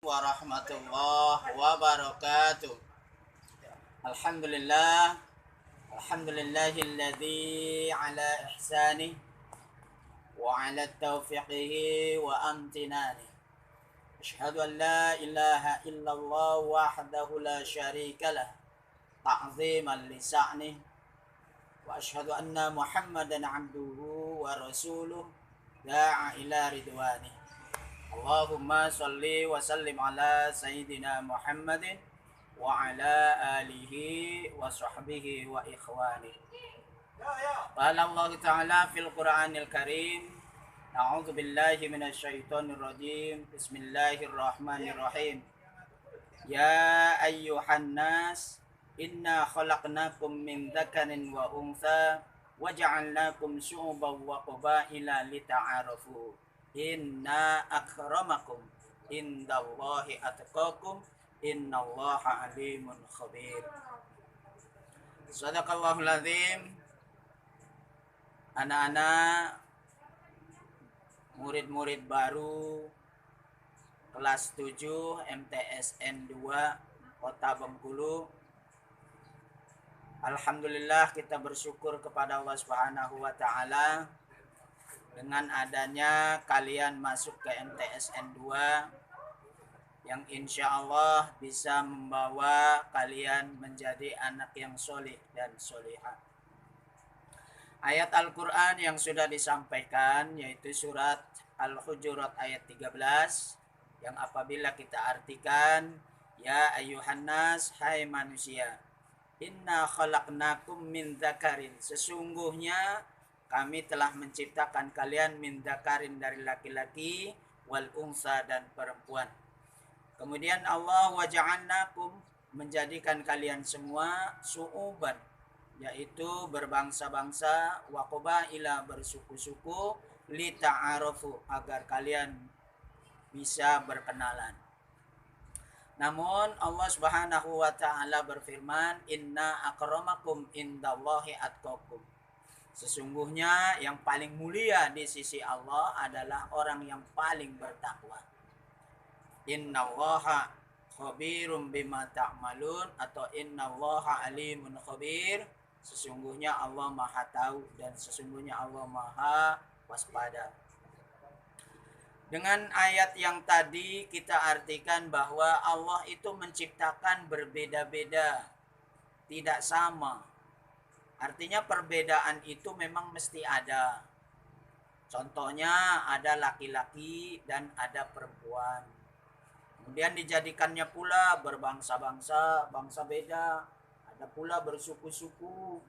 Warahmatullahi wabarakatuh. Alhamdulillah. Alhamdulillahilladzi ala ihsani wa ala taufiqihi wa amtinani. Asyhadu an la ilaha illallah wahdahu la syarika lah ta'ziman li sa'nih wa asyhadu anna Muhammadan abduhu wa rasuluh da'a ila ridwanih. Allahumma salli wa sallim ala sayyidina Muhammadin wa ala alihi wa sahbihi wa ikhwani. Qala Allah Ta'ala fil Qur'anil Karim, a'udzu billahi minasyaitonir rajim. Bismillahirrahmanirrahim. Ya ayyuhan nas, inna khalaqnakum min dzakarin wa untha wa ja'alnakum syu'uban wa qabaila lita'arafu. Inna akramakum indallahi atqakum innallaha alimun khabir. Sadaqallahul azim. Anak-anak murid-murid baru kelas 7 MTSN 2 Kota Bengkulu. Alhamdulillah kita bersyukur kepada Allah Subhanahu wa taala dengan adanya kalian masuk ke MTSN 2 yang insya Allah bisa membawa kalian menjadi anak yang soleh dan solehah. Ayat Al-Quran yang sudah disampaikan yaitu surat Al-Hujurat ayat 13 yang apabila kita artikan, ya ayyuhan nas, hai manusia, inna khalaqnakum min dzakarin, sesungguhnya kami telah menciptakan kalian min dzakarin dari laki-laki wal unsa dan perempuan. Kemudian Allah waja'alnakum, menjadikan kalian semua syu'uban, yaitu berbangsa-bangsa, wa qabaila, bersuku-suku, li ta'arafu, agar kalian bisa berkenalan. Namun Allah Subhanahu wa taala berfirman, inna akramakum indallahi atqakum, sesungguhnya yang paling mulia di sisi Allah adalah orang yang paling bertakwa. Innallaha khabirum bima ta'malun, atau innallaha alimun khabir, sesungguhnya Allah maha tahu dan sesungguhnya Allah maha waspada. Dengan ayat yang tadi kita artikan bahwa Allah itu menciptakan berbeda-beda, tidak sama. Artinya perbedaan itu memang mesti ada. Contohnya ada laki-laki dan ada perempuan. Kemudian dijadikannya pula berbangsa-bangsa, bangsa beda. Ada pula bersuku-suku,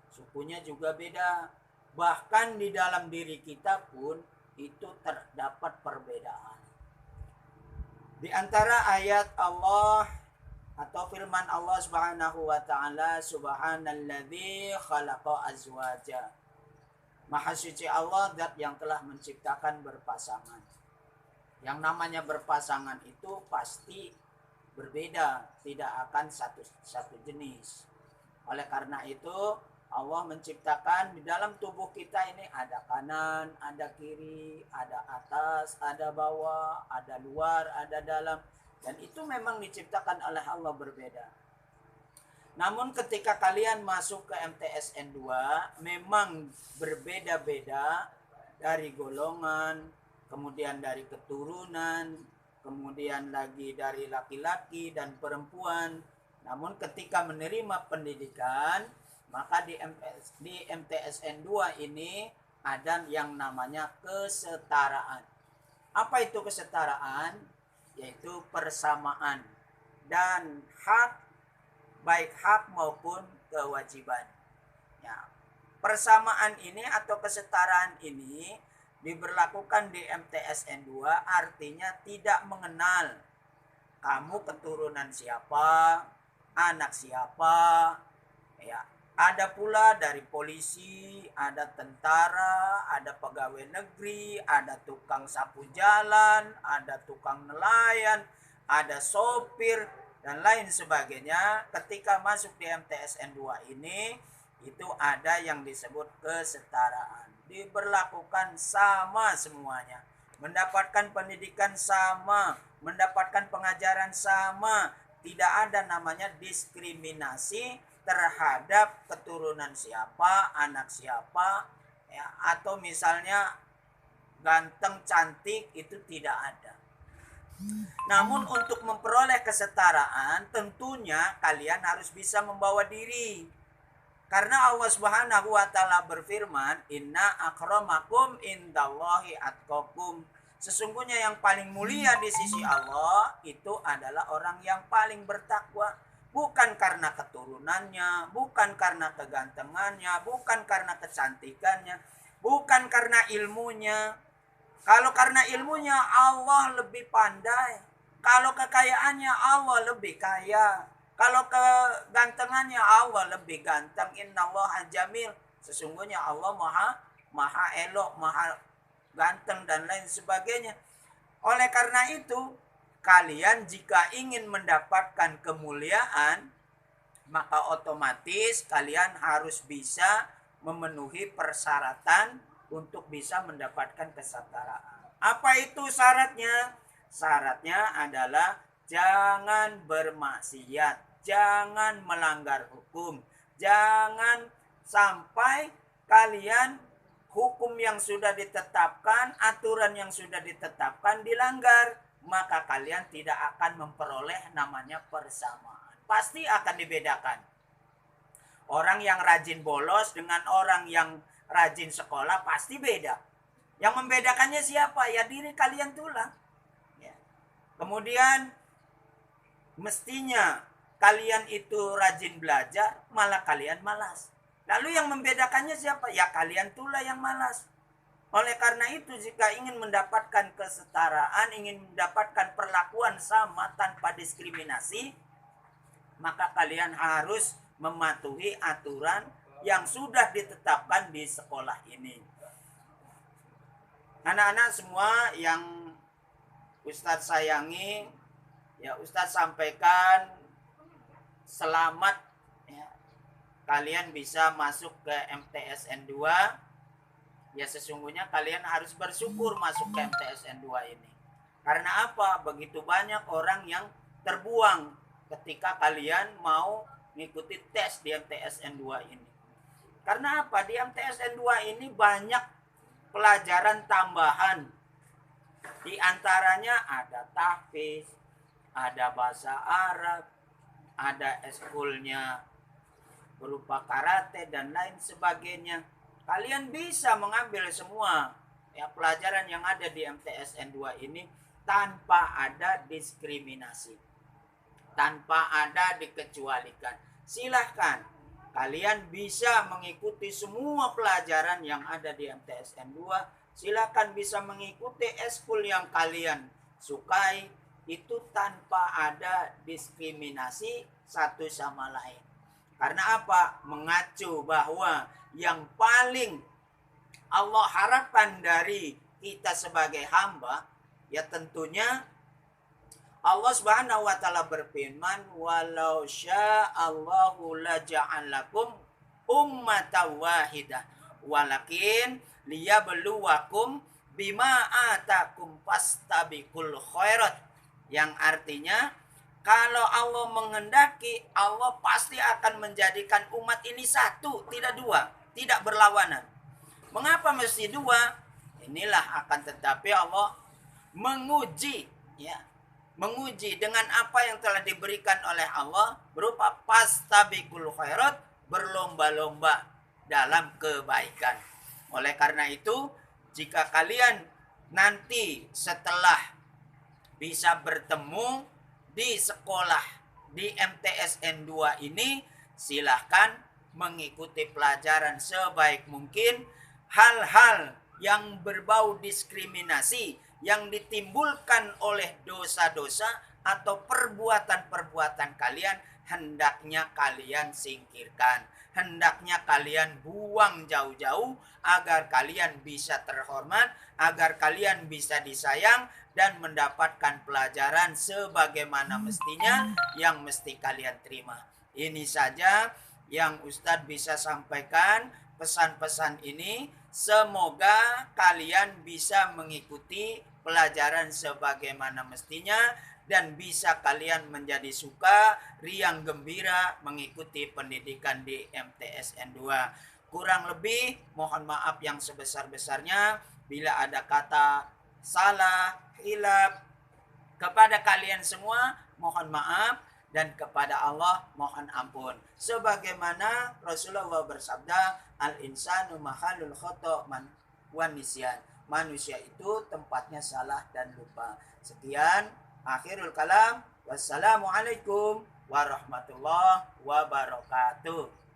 sukunya juga beda. Bahkan di dalam diri kita pun itu terdapat perbedaan. Di antara ayat Allah atau firman Allah Subhanahu wa taala, subhanalladzi khalaqa azwaja, maha suci Allah zat yang telah menciptakan berpasangan. Yang namanya berpasangan itu pasti berbeda, tidak akan satu jenis. Oleh karena itu Allah menciptakan di dalam tubuh kita ini ada kanan, ada kiri, ada atas, ada bawah, ada luar, ada dalam. Dan itu memang diciptakan oleh Allah berbeda. Namun ketika kalian masuk ke MTSN 2, memang berbeda-beda dari golongan, kemudian dari keturunan, kemudian lagi dari laki-laki dan perempuan. Namun ketika menerima pendidikan, maka di MTSN 2 ini ada yang namanya kesetaraan. Apa itu kesetaraan? Yaitu persamaan dan hak, baik hak maupun kewajiban. Ya, persamaan ini atau kesetaraan ini diberlakukan di MTSN 2, artinya tidak mengenal kamu keturunan siapa, anak siapa. Ya, ada pula dari polisi, ada tentara, ada pegawai negeri, ada tukang sapu jalan, ada tukang nelayan, ada sopir, dan lain sebagainya. Ketika masuk di MTSN 2 ini, itu ada yang disebut kesetaraan. Diberlakukan sama semuanya. mendapatkan pendidikan sama, mendapatkan pengajaran sama. Tidak ada namanya diskriminasi terhadap keturunan siapa, anak siapa, ya, atau misalnya ganteng, cantik, itu tidak ada. Namun untuk memperoleh kesetaraan tentunya kalian harus bisa membawa diri. Karena Allah Subhanahu wa taala berfirman, "Inna akramakum indallahi atqakum." Sesungguhnya yang paling mulia di sisi Allah itu adalah orang yang paling bertakwa. Bukan karena keturunannya, bukan karena kegantengannya, bukan karena kecantikannya, bukan karena ilmunya. Kalau karena ilmunya Allah lebih pandai. Kalau kekayaannya Allah lebih kaya. Kalau kegantengannya Allah lebih ganteng. Innallaha jamil. Sesungguhnya Allah maha elok, maha ganteng dan lain sebagainya. Oleh karena itu, kalian jika ingin mendapatkan kemuliaan, maka otomatis kalian harus bisa memenuhi persyaratan untuk bisa mendapatkan kesetaraan. Apa itu syaratnya? Syaratnya adalah jangan bermaksiat, jangan melanggar hukum, jangan sampai kalian hukum yang sudah ditetapkan, aturan yang sudah ditetapkan dilanggar, maka kalian tidak akan memperoleh namanya persamaan. Pasti akan dibedakan. Orang yang rajin bolos dengan orang yang rajin sekolah pasti beda. Yang membedakannya siapa? Ya diri kalian tulah. Ya. Kemudian mestinya kalian itu rajin belajar, malah kalian malas. Lalu yang membedakannya siapa? Ya kalian tulah yang malas. Oleh karena itu jika ingin mendapatkan kesetaraan, ingin mendapatkan perlakuan sama tanpa diskriminasi, maka kalian harus mematuhi aturan yang sudah ditetapkan di sekolah ini. Anak-anak semua yang Ustadz sayangi, ya Ustadz sampaikan selamat, ya, kalian bisa masuk ke MTSN 2. Ya sesungguhnya kalian harus bersyukur masuk ke MTSN 2 ini. Karena apa? Begitu banyak orang yang terbuang ketika kalian mau mengikuti tes di MTSN 2 ini. Karena apa? Di MTSN 2 ini banyak pelajaran tambahan. Di antaranya ada tahfiz, ada bahasa Arab, ada eskulnya berupa karate dan lain sebagainya. Kalian bisa mengambil semua ya pelajaran yang ada di MTSN 2 ini tanpa ada diskriminasi, tanpa ada dikecualikan. Silahkan kalian bisa mengikuti semua pelajaran yang ada di MTSN 2. Silahkan bisa mengikuti eskul yang kalian sukai, itu tanpa ada diskriminasi satu sama lain. Karena apa? Mengacu bahwa yang paling Allah harapkan dari kita sebagai hamba, ya tentunya Allah Subhanahu wa taala berfirman, "Walau sya'allahu laja'alakum ummatan wahidah, walakin liyabluwakum bima atakum fastabiqul khairat." Yang artinya kalau Allah mengendaki, Allah pasti akan menjadikan umat ini satu, tidak dua, tidak berlawanan. Mengapa mesti dua? Inilah akan tetapi Allah menguji, ya, menguji dengan apa yang telah diberikan oleh Allah berupa fastabiqul khairat, berlomba-lomba dalam kebaikan. Oleh karena itu, jika kalian nanti setelah bisa bertemu di sekolah di MTSN 2 ini, silahkan mengikuti pelajaran sebaik mungkin. Hal-hal yang berbau diskriminasi yang ditimbulkan oleh dosa-dosa atau perbuatan-perbuatan kalian, hendaknya kalian singkirkan. Hendaknya kalian buang jauh-jauh agar kalian bisa terhormat, agar kalian bisa disayang dan mendapatkan pelajaran sebagaimana mestinya yang mesti kalian terima. Ini saja yang Ustadz bisa sampaikan, pesan-pesan ini. Semoga kalian bisa mengikuti pelajaran sebagaimana mestinya, dan bisa kalian menjadi suka, riang gembira mengikuti pendidikan di MTSN 2. Kurang lebih mohon maaf yang sebesar-besarnya bila ada kata salah, hilaf. Kepada kalian semua mohon maaf, dan kepada Allah mohon ampun. Sebagaimana Rasulullah bersabda, al-insanu mahalul khoto' wan nisyan. Manusia itu tempatnya salah dan lupa. Sekian akhirul kalam. Wassalamualaikum warahmatullahi wabarakatuh.